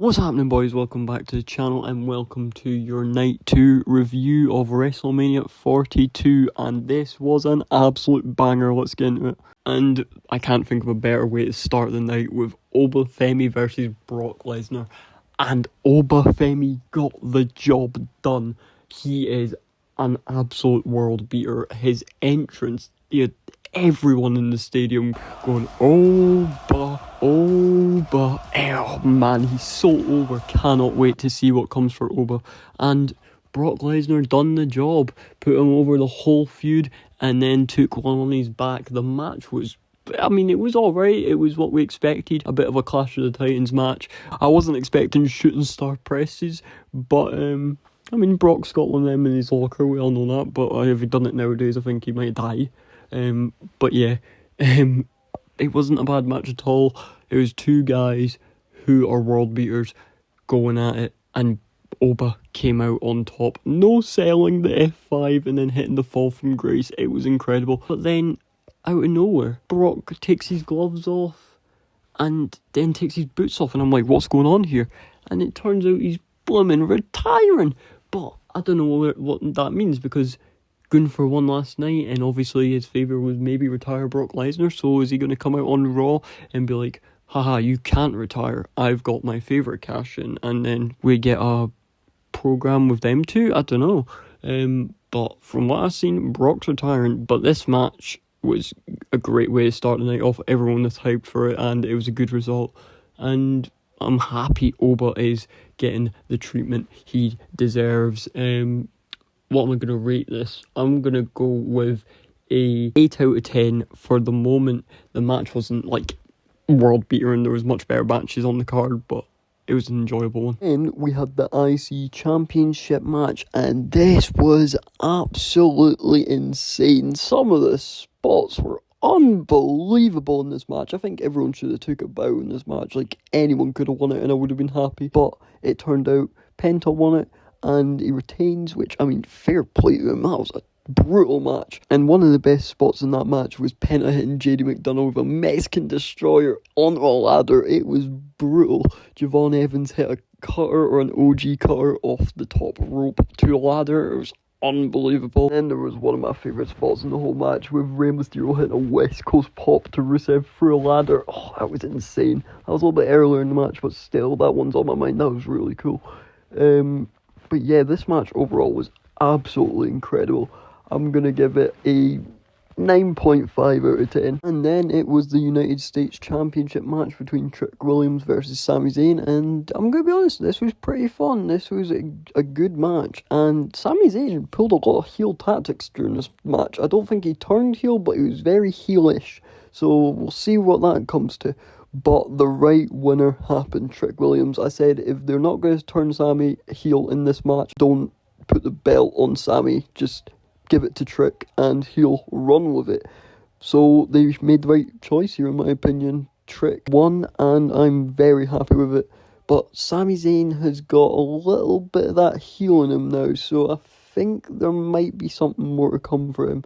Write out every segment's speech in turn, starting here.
What's happening, boys? Welcome back to the channel and welcome to your night 2 review of Wrestlemania 42, and this was an absolute banger. Let's get into it. And I can't think of a better way to start the night with Obafemi versus Brock Lesnar, and Obafemi got the job done. He is an absolute world beater. His entrance, he had everyone in the stadium going, Oba. Oh man, he's so over. Cannot wait to see what comes for Oba. And Brock Lesnar done the job, put him over the whole feud, and then took one on his back. The match was, it was alright. It was what we expected. A bit of a Clash of the Titans match. I wasn't expecting shooting star presses, but Brock's got one of them in his locker, we all know that, but if he'd done it nowadays, I think he might die. It wasn't a bad match at all. It was two guys who are world beaters going at it, and Oba came out on top. No selling the F5 and then hitting the fall from grace. It was incredible. But then, out of nowhere, Brock takes his gloves off and then takes his boots off, and I'm like, what's going on here? And it turns out he's blooming retiring. But I don't know what that means, because going for one last night, and obviously his favour was maybe retire Brock Lesnar, so is he going to come out on Raw and be like, haha, you can't retire, I've got my favourite cash in, and then we get a programme with them two? I don't know. But from what I've seen, Brock's retiring, but this match was a great way to start the night off. Everyone was hyped for it, and it was a good result, and I'm happy Oba is getting the treatment he deserves. What am I going to rate this? I'm going to go with a 8 out of 10 for the moment. The match wasn't like world beater and there was much better matches on the card, but it was an enjoyable one. Then we had the IC Championship match, and this was absolutely insane. Some of the spots were unbelievable in this match. I think everyone should have took a bow in this match. Like, anyone could have won it and I would have been happy. But it turned out Penta won it, and he retains, which, fair play to him. That was a brutal match. And one of the best spots in that match was Penta hitting JD McDonough with a Mexican Destroyer onto a ladder. It was brutal. Javon Evans hit a cutter or an OG cutter off the top rope to a ladder. It was unbelievable. Then there was one of my favourite spots in the whole match with Rey Mysterio hitting a West Coast pop to Rusev through a ladder. Oh, that was insane. That was a little bit earlier in the match, but still, that one's on my mind. That was really cool. But yeah, this match overall was absolutely incredible. I'm going to give it a 9.5 out of 10. And then it was the United States Championship match between Trick Williams versus Sami Zayn, and I'm going to be honest, this was pretty fun. This was a good match, and Sami Zayn pulled a lot of heel tactics during this match. I don't think he turned heel, but he was very heelish, so we'll see what that comes to. But the right winner happened, Trick Williams. I said, if they're not going to turn Sami heel in this match, don't put the belt on Sami. Just give it to Trick and he'll run with it. So they made the right choice here, in my opinion. Trick won, and I'm very happy with it. But Sami Zayn has got a little bit of that heel in him now, so I think there might be something more to come for him.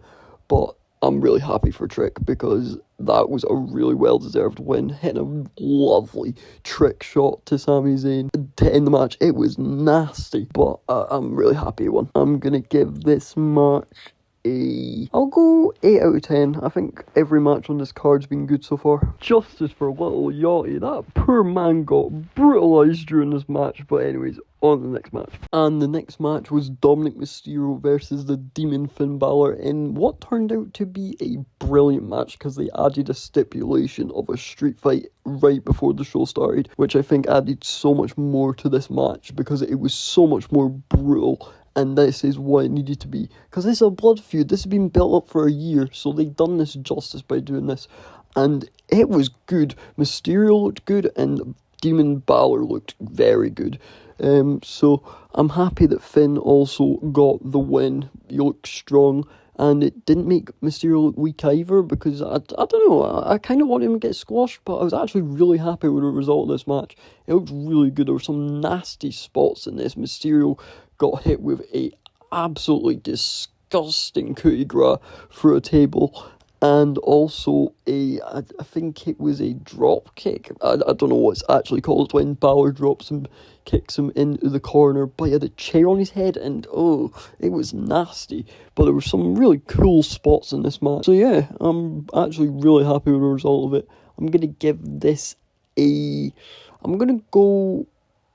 But I'm really happy for Trick, because that was a really well-deserved win. Hitting a lovely trick shot to Sami Zayn to end the match. It was nasty, but I'm really happy he won. I'm going to give this match I'll go 8 out of 10. I think every match on this card's been good so far. Justice for little Yachty. That poor man got brutalised during this match. But anyways, on to the next match. And the next match was Dominic Mysterio versus the Demon Finn Balor in what turned out to be a brilliant match, because they added a stipulation of a street fight right before the show started, which I think added so much more to this match, because it was so much more brutal. And this is what it needed to be, because this is a blood feud. This has been built up for a year, so they've done this justice by doing this, and it was good. Mysterio looked good, and Demon Balor looked very good. So I'm happy that Finn also got the win. He looked strong, and it didn't make Mysterio look weak either, because I don't know, I kind of wanted him to get squashed, but I was actually really happy with the result of this match. It looked really good. There were some nasty spots in this. Mysterio got hit with a absolutely disgusting coup de grace through a table, and also I think it was a drop kick. I don't know what it's actually called when Balor drops him, kicks him into the corner, but he had a chair on his head, and it was nasty. But there were some really cool spots in this match. So yeah, I'm actually really happy with the result of it. I'm going to give this I'm going to go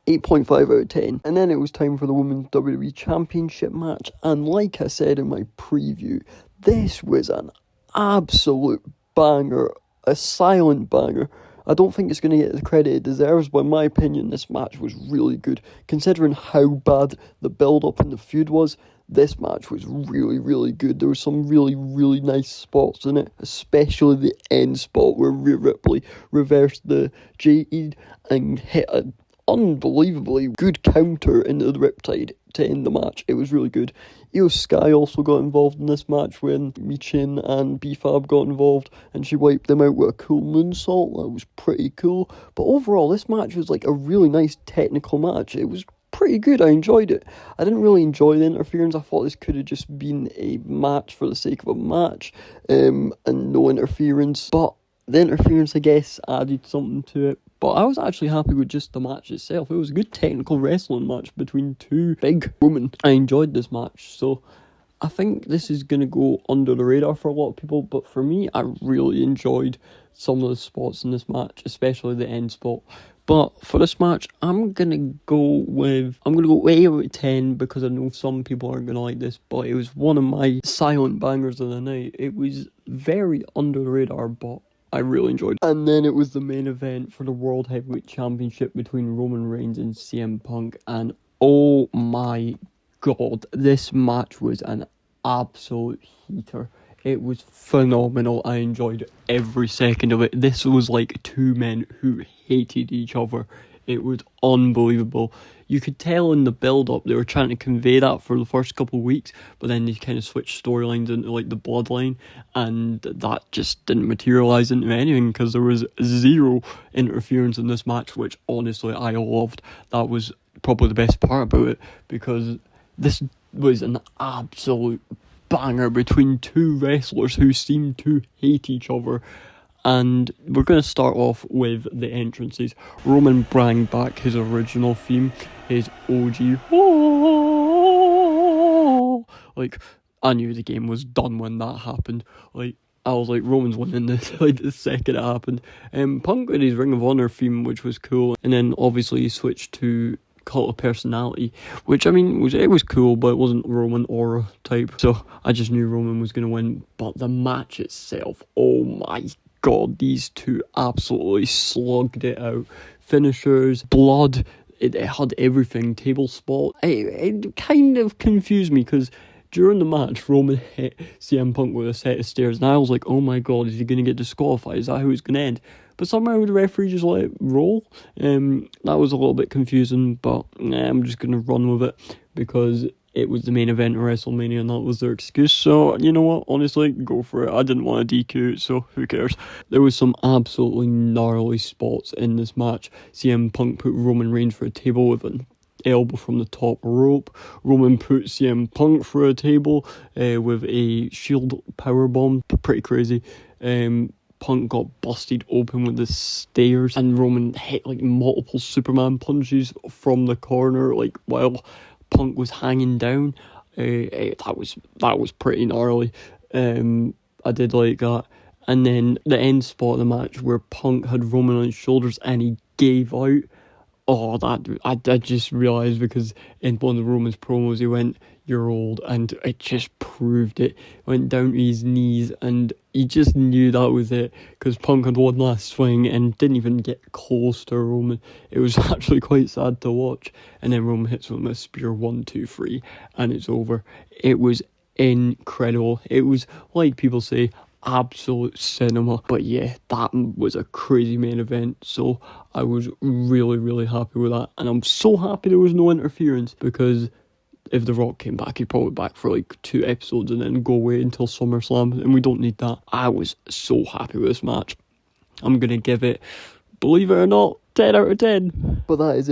8.5 out of 10. And then it was time for the Women's WWE Championship match, and like I said in my preview, this was an absolute banger, a silent banger. I don't think it's going to get the credit it deserves, but in my opinion, this match was really good. Considering how bad the build-up in the feud was, this match was really, really good. There were some really, really nice spots in it, especially the end spot where Rhea Ripley reversed the Jade and hit an unbelievably good counter into the Riptide to end the match. It was really good. Io Sky also got involved in this match when Michin and B-Fab got involved, and she wiped them out with a cool moonsault. That was pretty cool. But overall, this match was like a really nice technical match. It was pretty good. I enjoyed it. I didn't really enjoy the interference. I thought this could have just been a match for the sake of a match, and no interference. But the interference, I guess, added something to it. But I was actually happy with just the match itself. It was a good technical wrestling match between two big women. I enjoyed this match, so I think this is going to go under the radar for a lot of people, but for me, I really enjoyed some of the spots in this match, especially the end spot. But for this match, I'm going to go 8 out of 10, because I know some people aren't going to like this, but it was one of my silent bangers of the night. It was very under the radar, but I really enjoyed it. And then it was the main event for the World Heavyweight Championship between Roman Reigns and CM Punk, and oh my god, this match was an absolute heater. It was phenomenal. I enjoyed every second of it. This was like two men who hated each other. It was unbelievable. You could tell in the build-up they were trying to convey that for the first couple of weeks, but then they kind of switched storylines into like the bloodline, and that just didn't materialise into anything because there was zero interference in this match, which honestly I loved. That was probably the best part about it, because this was an absolute banger between two wrestlers who seemed to hate each other. And we're going to start off with the entrances. Roman brought back his original theme, his OG. Like, I knew the game was done when that happened. Like, I was like, Roman's winning this, like, the second it happened. Punk with his Ring of Honor theme, which was cool. And then, obviously, he switched to Cult of Personality, which, I mean, it was cool, but it wasn't Roman aura type. So, I just knew Roman was going to win. But the match itself, oh my god, these two absolutely slugged it out. Finishers, blood, it had everything, table spot. It kind of confused me, because during the match, Roman hit CM Punk with a set of stairs, and I was like, oh my god, is he going to get disqualified? Is that how it's going to end? But somehow the referee just let it roll. That was a little bit confusing, but I'm just going to run with it, because it was the main event of Wrestlemania and that was their excuse. So, you know what, honestly, go for it. I didn't want to DQ it, so who cares? There was some absolutely gnarly spots in this match. CM Punk put Roman Reigns for a table with an elbow from the top rope. Roman put CM Punk for a table with a shield powerbomb. Pretty crazy. Punk got busted open with the stairs, and Roman hit like multiple Superman punches from the corner, like while Punk was hanging down. That was pretty gnarly. I did like that. And then the end spot of the match where Punk had Roman on his shoulders and he gave out. Oh, that I just realised, because in one of the Roman's promos he went, "You're old," and it just proved it. Went down to his knees, and he just knew that was it, because Punk had one last swing and didn't even get close to Roman. It was actually quite sad to watch. And then Roman hits him with a spear, 1, 2, 3, and it's over. It was incredible. It was, like people say, absolute cinema. But yeah, that was a crazy main event, so I was really, really happy with that. And I'm so happy there was no interference, because if The Rock came back, he'd probably back for like 2 episodes and then go away until SummerSlam, and we don't need that. I was so happy with this match. I'm going to give it believe it or not, 10 out of 10. But that is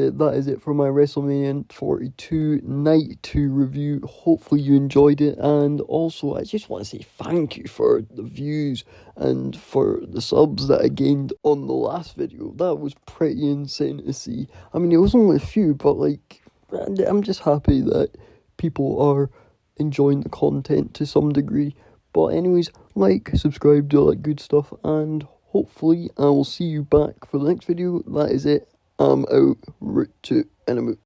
it for my WrestleMania 42 Night 2 review. Hopefully you enjoyed it, and also I just want to say thank you for the views and for the subs that I gained on the last video. That was pretty insane to see. I mean, it was only a few, but like, I'm just happy that people are enjoying the content to some degree. But anyways, like, subscribe, do all that good stuff, and hopefully I will see you back for the next video. That is it. I'm out. Root to enemy.